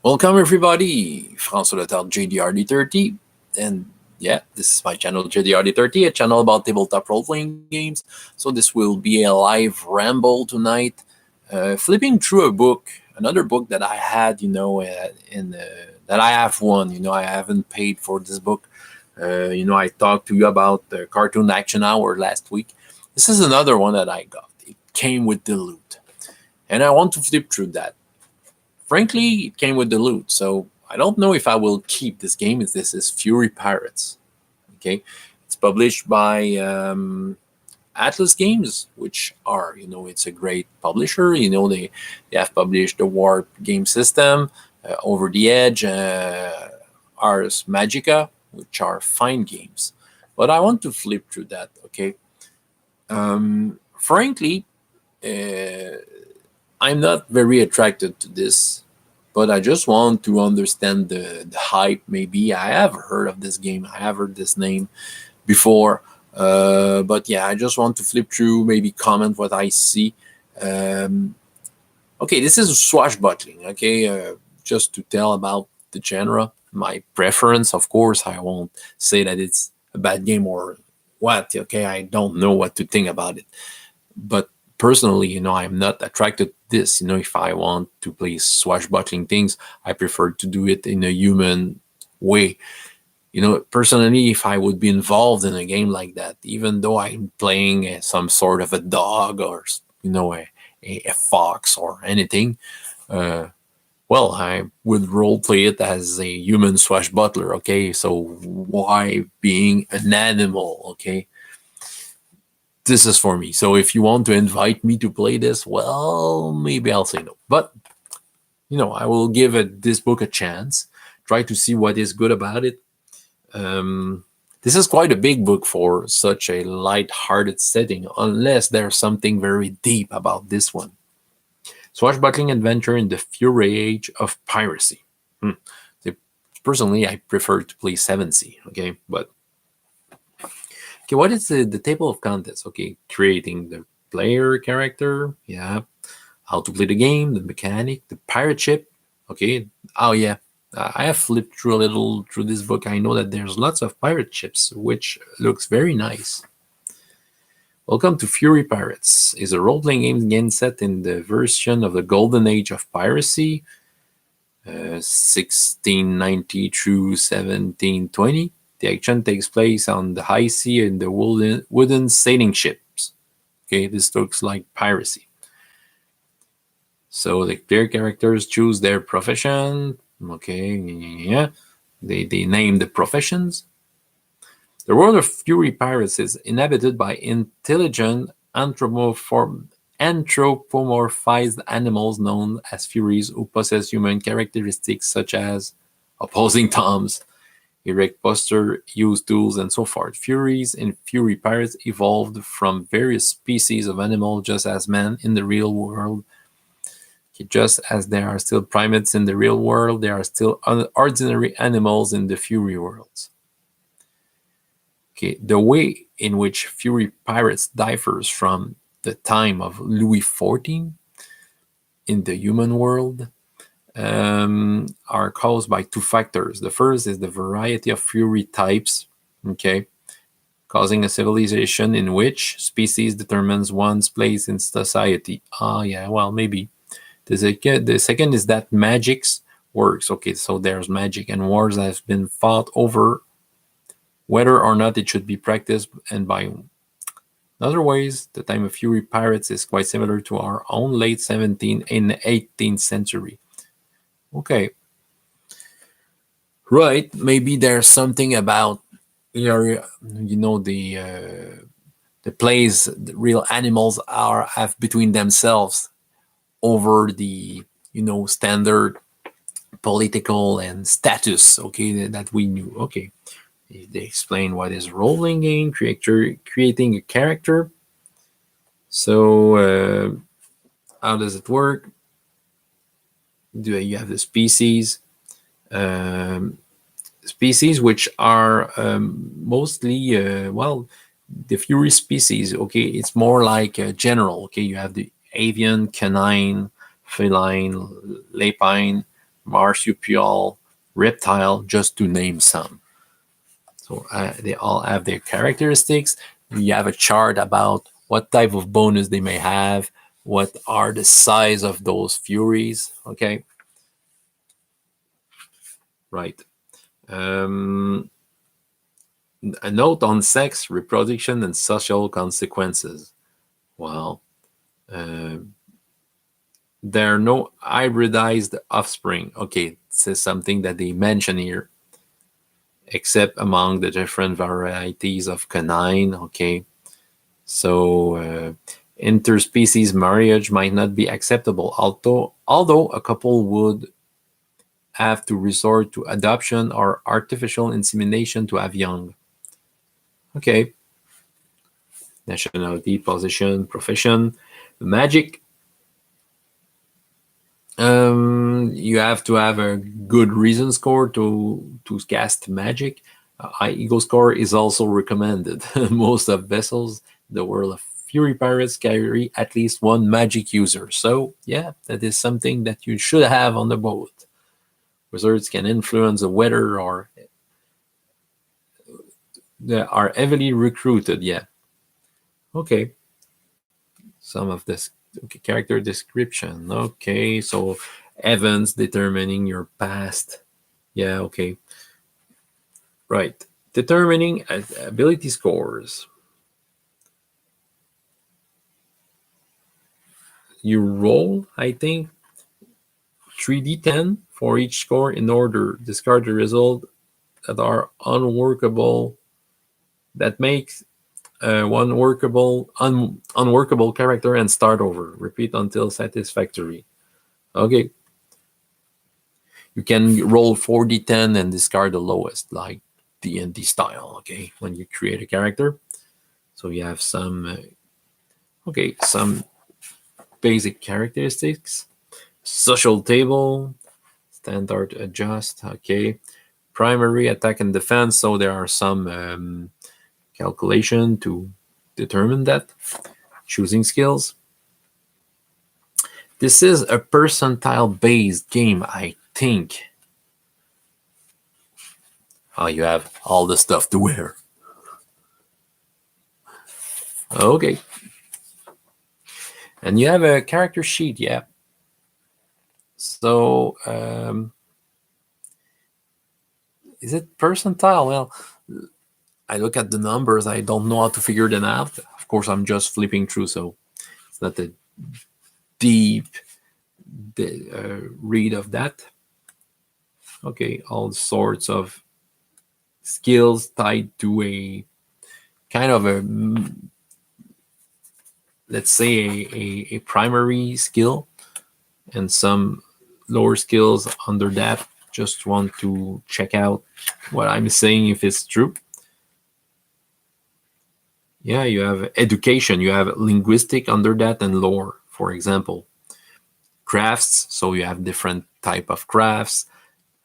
Welcome everybody, François Letar, JDR D30, and yeah, this is my channel JDR D30, a channel about tabletop role-playing games. So this will be a live ramble tonight, flipping through a book, another book that I had, that I have won. I haven't paid for this book. I talked to you about the Cartoon Action Hour last week. This is another one that I got. It came with the loot, and I want to flip through that. Frankly, it came with the loot, so I don't know if I will keep this game. This is Fury Pirates. Okay, it's published by Atlas Games, which are it's a great publisher. They have published the Warp game system, Over the Edge, Ars Magica, which are fine games. But I want to flip through that. Okay, frankly, I'm not very attracted to this, but I just want to understand the hype. Maybe I have heard of this game, I have heard this name before, but yeah, I just want to flip through, maybe comment what I see. Okay, this is swashbuckling. Okay, just to tell about the genre, my preference. Of course, I won't say that it's a bad game or what. Okay, I don't know what to think about it, but personally, I'm not attracted to this. If I want to play swashbuckling things, I prefer to do it in a human way. Personally, if I would be involved in a game like that, even though I'm playing some sort of a dog or a fox or anything, well, I would role play it as a human swashbuckler. Okay, so why being an animal? Okay, this is for me. So if you want to invite me to play this, well, maybe I'll say no. But I will give this book a chance. Try to see what is good about it. This is quite a big book for such a light-hearted setting, unless there's something very deep about this one. Swashbuckling adventure in the Fury Age of Piracy. Personally, I prefer to play 7C. Okay, but okay, what is the table of contents? Okay, creating the player character. Yeah. How to play the game, the mechanic, the pirate ship. Okay. Oh, yeah. I have flipped through a little through this book. I know that there's lots of pirate ships, which looks very nice. Welcome to Fury Pirates. Is a role-playing game set in the version of the golden age of piracy, 1690 through 1720. The action takes place on the high sea in the wooden sailing ships. Okay, this looks like piracy. So the player characters choose their profession. Okay, yeah. They name the professions. The world of Fury Pirates is inhabited by intelligent anthropomorphized animals known as Furies who possess human characteristics such as opposing thumbs, erect posture, use tools, and so forth. Furies in Fury Pirates evolved from various species of animal just as men in the real world. Just as there are still primates in the real world, there are still ordinary animals in the Fury worlds. Okay, the way in which Fury Pirates differs from the time of Louis XIV in the human world are caused by two factors. The first is the variety of Fury types, okay, causing a civilization in which species determines one's place in society. Yeah, well, maybe. The second is that magics works. Okay, so there's magic and wars have been fought over whether or not it should be practiced and by whom. In other ways, the time of Fury Pirates is quite similar to our own late 17th and 18th century. Okay. Right, maybe there's something about the plays the real animals have between themselves over the standard political and status, okay, that we knew. Okay, they explain what is role-playing game, creating a character. So how does it work? Do you have the species which are mostly the Fury species. Okay, it's more like a general. Okay, you have the avian, canine, feline, lapine, marsupial, reptile, just to name some. So they all have their characteristics. You have a chart about what type of bonus they may have, what are the size of those furies. Okay, right. A note on sex, reproduction, and social consequences. Well, uh, there are no hybridized offspring. Okay, this is something that they mention here, except among the different varieties of canine. Okay, so interspecies marriage might not be acceptable, although a couple would have to resort to adoption or artificial insemination to have young. Okay, nationality, position, profession, magic. You have to have a good reason score to cast magic. High ego score is also recommended. Most of vessels in the world of Fury Pirates carry at least one magic user. So yeah, that is something that you should have on the boat. Wizards can influence the weather or they are heavily recruited. Yeah. Okay. Some of this character description. Okay, so events determining your past. Yeah, okay. Right. Determining ability scores. You roll, I think, 3d10 for each score in order. Discard the result that are unworkable. That makes one unworkable character and start over. Repeat until satisfactory. Okay. You can roll 4d10 and discard the lowest, like D&D style. Okay, when you create a character, so you have some some basic characteristics. Social table, standard adjust. Okay, primary attack and defense. So there are some calculation to determine that. Choosing skills. This is a percentile based game, I think. Oh, you have all the stuff to wear. Okay. And you have a character sheet, yeah. So, is it percentile? Well, I look at the numbers. I don't know how to figure them out. Of course, I'm just flipping through, so it's not a deep read of that. Okay, all sorts of skills tied to a kind of a, let's say, a primary skill and some lower skills under that. Just want to check out what I'm saying, if it's true. Yeah, you have education, you have linguistic under that, and lore, for example. Crafts, so you have different type of crafts.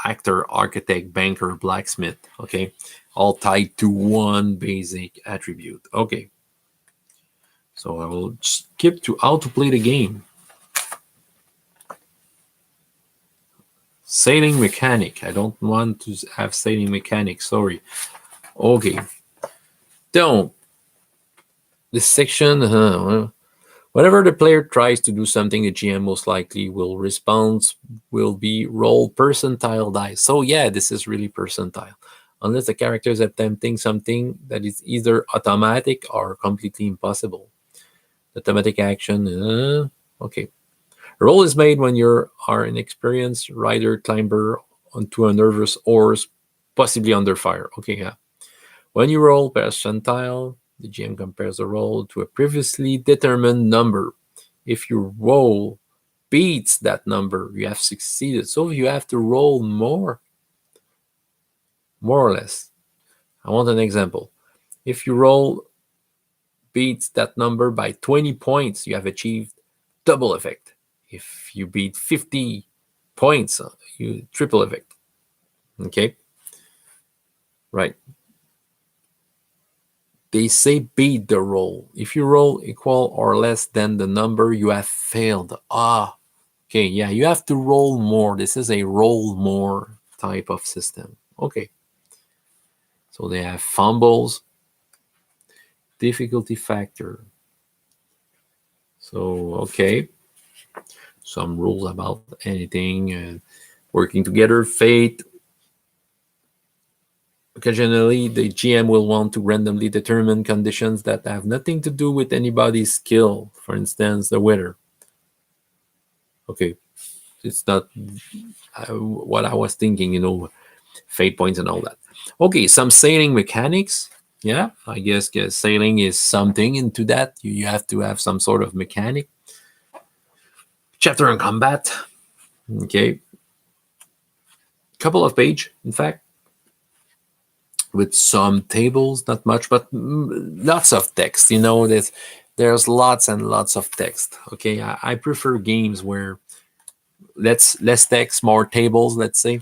Actor, architect, banker, blacksmith. Okay, all tied to one basic attribute. Okay, so I will skip to how to play the game. Sailing mechanic. I don't want to have sailing mechanic. Sorry. Okay. Don't. This section. Whenever the player tries to do something, the GM most likely will be roll percentile dice. So yeah, this is really percentile. Unless the character is attempting something that is either automatic or completely impossible. Automatic action. Okay. A roll is made when you are an experienced rider climber onto a nervous horse, possibly under fire. Okay, yeah. When you roll percentile, the GM compares the roll to a previously determined number. If your roll beats that number, you have succeeded. So you have to roll more or less. I want an example. If your roll beats that number by 20 points, you have achieved double effect. If you beat 50 points, you triple effect. Okay? Right. They say beat the roll. If you roll equal or less than the number, you have failed. Okay, Okay, yeah, you have to roll more. This is a roll more type of system. Okay. So they have fumbles, difficulty factor. So, okay. Some rules about anything, working together, fate. Occasionally, the GM will want to randomly determine conditions that have nothing to do with anybody's skill. For instance, the weather. Okay, it's not what I was thinking, fate points and all that. Okay, some sailing mechanics. Yeah, I guess sailing is something into that. You have to have some sort of mechanic. Chapter on combat. Okay, couple of page, in fact, with some tables, not much, but lots of text. There's lots and lots of text. Okay, I prefer games where less text, more tables. Let's say.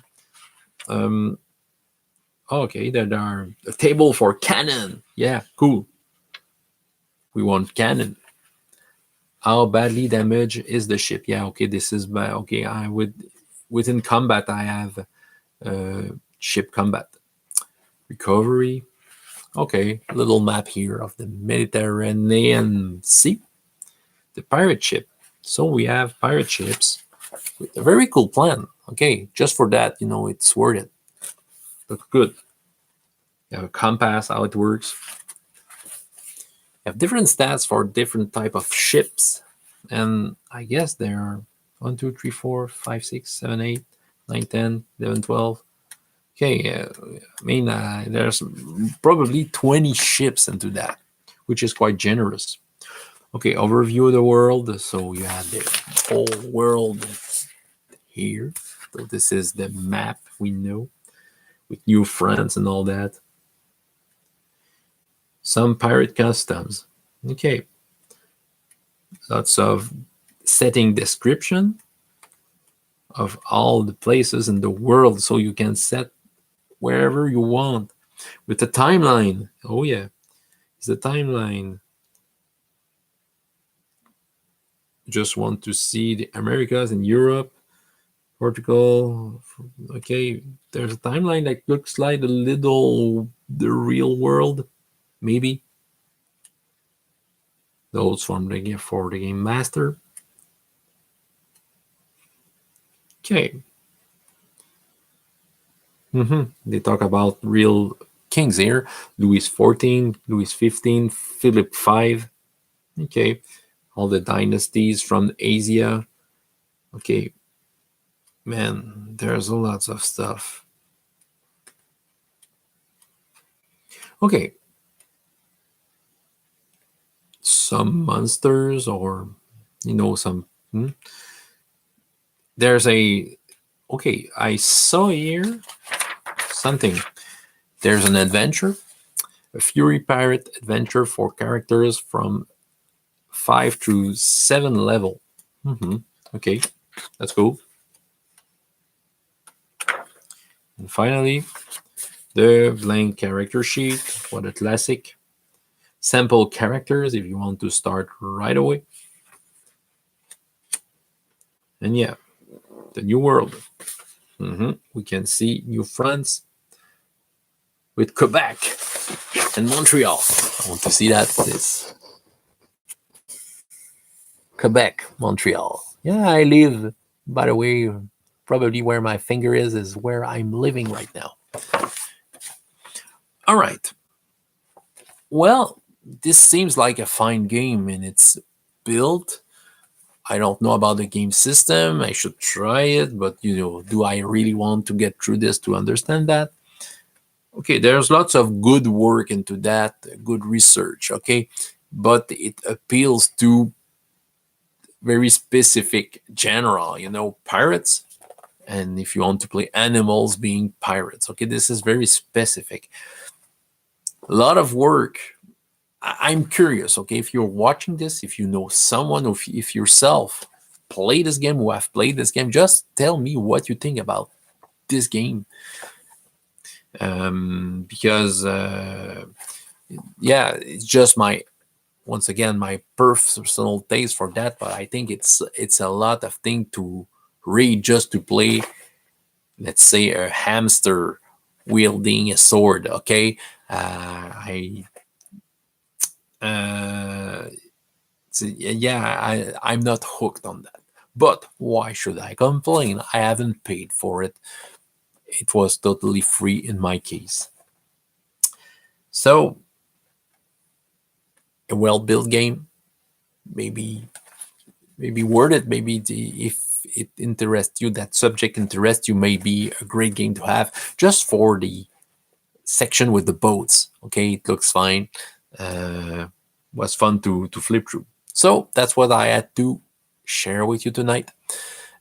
Okay, there are a table for cannon. Yeah, cool. We want cannon. How badly damaged is the ship? Yeah, okay, this is bad. Okay, I would within combat I have ship combat. Recovery. Okay, little map here of the Mediterranean Sea. The pirate ship. So we have pirate ships with a very cool plan. Okay, just for that, it's worth it. Look good. You have a compass, how it works. You have different stats for different type of ships. And I guess there are 1, 2, 3, 4, 5, 6, 7, 8, 9, 10, 11, 12. Okay, I mean, there's probably 20 ships into that, which is quite generous. Okay, overview of the world. So you have the whole world here. So this is the map we know with New France and all that. Some pirate customs. Okay. Lots of setting description of all the places in the world so you can set wherever you want with the timeline. Oh yeah, it's the timeline. Just want to see the Americas and Europe, Portugal. Okay, there's a timeline that looks like a little the real world, maybe. Those from the game for the game master. Okay. They talk about real kings here. Louis XIV, Louis XV, Philip V. Okay. All the dynasties from Asia. Okay. Man, there's a lots of stuff. Okay. Some monsters or, some... There's a... Okay, I saw here something. There's an adventure. A Furry Pirate adventure for characters from 5 through 7 level. Okay, that's cool. And finally, the blank character sheet. What a classic. Sample characters if you want to start right away. And yeah, the new world. We can see New France with Quebec and Montreal. I want to see that. This Quebec, Montreal. Yeah, I live, by the way, probably where my finger is where I'm living right now. All right. Well, this seems like a fine game and it's built. I don't know about the game system. I should try it, but do I really want to get through this to understand that? Okay, there's lots of good work into that, good research, okay? But it appeals to very specific genre, pirates. And if you want to play animals being pirates, okay, this is very specific. A lot of work. I'm curious, okay, if you're watching this, if you know someone, or if yourself play this game, who have played this game, just tell me what you think about this game. Because, yeah, it's just my once again my personal taste for that, but I think it's a lot of thing to read just to play, let's say, a hamster wielding a sword. Okay, I yeah, I'm not hooked on that. But why should I complain? I haven't paid for it. It was totally free in my case. So a well-built game, maybe worth it. Maybe if it interests you, that subject interests you, may be a great game to have just for the section with the boats. Okay, it looks fine. Was fun to flip through. So that's what I had to share with you tonight.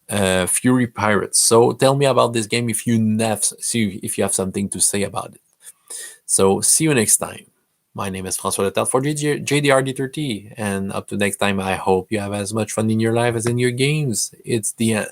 Furry Pirates. So tell me about this game if if you have something to say about it. So see you next time. My name is François Letel for JDR D30, and up to next time, I hope you have as much fun in your life as in your games. It's the end.